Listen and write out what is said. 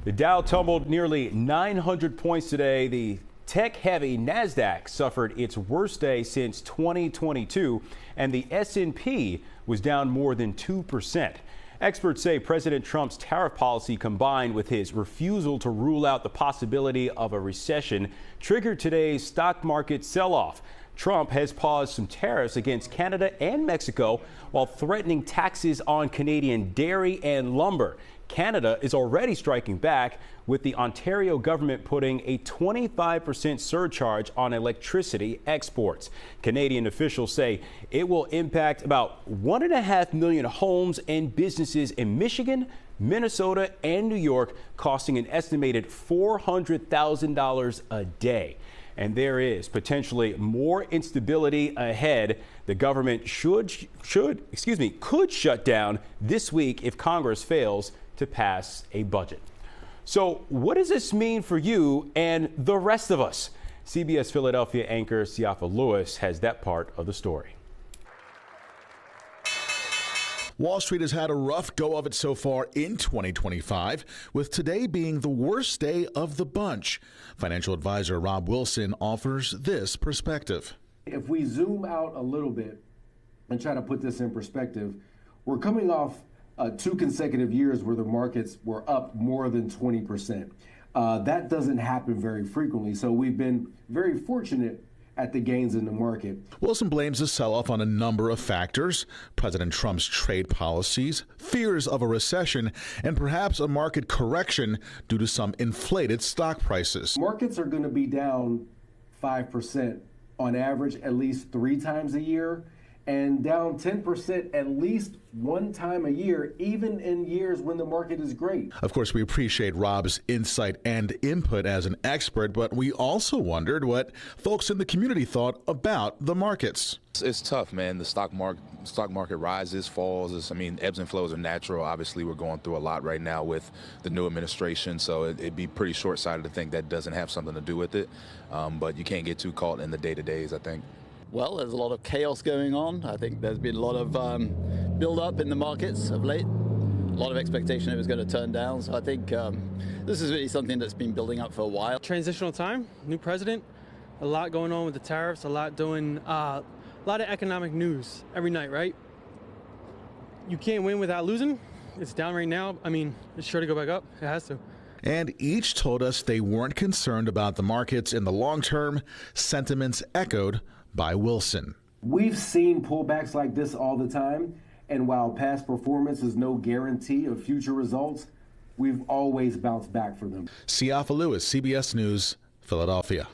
The Dow tumbled nearly 900 points today. The tech-heavy Nasdaq suffered its worst day since 2022, and the S&P was down more than 2%. Experts say President Trump's tariff policy, combined with his refusal to rule out the possibility of a recession, triggered today's stock market sell-off. Trump has paused some tariffs against Canada and Mexico while threatening taxes on Canadian dairy and lumber. Canada is already striking back, with the Ontario government putting a 25% surcharge on electricity exports. Canadian officials say it will impact about 1.5 million homes and businesses in Michigan, Minnesota, and New York, costing an estimated $400,000 a day. And there is potentially more instability ahead. The government could shut down this week if Congress fails to pass a budget. So what does this mean for you and the rest of us? CBS Philadelphia anchor Siafa Lewis has that part of the story. Wall Street has had a rough go of it so far in 2025, with today being the worst day of the bunch. Financial advisor Rob Wilson offers this perspective. If we zoom out a little bit and try to put this in perspective, we're coming off 2 consecutive years where the markets were up more than 20%. That doesn't happen very frequently, so we've been very fortunate at the gains in the market. Wilson blames the sell-off on a number of factors: President Trump's trade policies, fears of a recession, and perhaps a market correction due to some inflated stock prices. Markets are going to be down 5% on average at least 3 times a year, and down 10% at least 1 time a year, even in years when the market is great. Of course, we appreciate Rob's insight and input as an expert, but we also wondered what folks in the community thought about the markets. It's tough, man. The stock market rises, falls. Ebbs and flows are natural. Obviously, we're going through a lot right now with the new administration, so it'd be pretty short-sighted to think that doesn't have something to do with it. But you can't get too caught in the day-to-days, I think. Well, there's a lot of chaos going on. I think there's been a lot of build-up in the markets of late. A lot of expectation it was going to turn down. So I think this is really something that's been building up for a while. Transitional time, new president, a lot going on with the tariffs, a lot of economic news every night, right? You can't win without losing. It's down right now. It's sure to go back up. It has to. And each told us they weren't concerned about the markets in the long term. Sentiments echoed by Wilson. We've seen pullbacks like this all the time, and while past performance is no guarantee of future results, we've always bounced back for them. Siafa Lewis, CBS News, Philadelphia.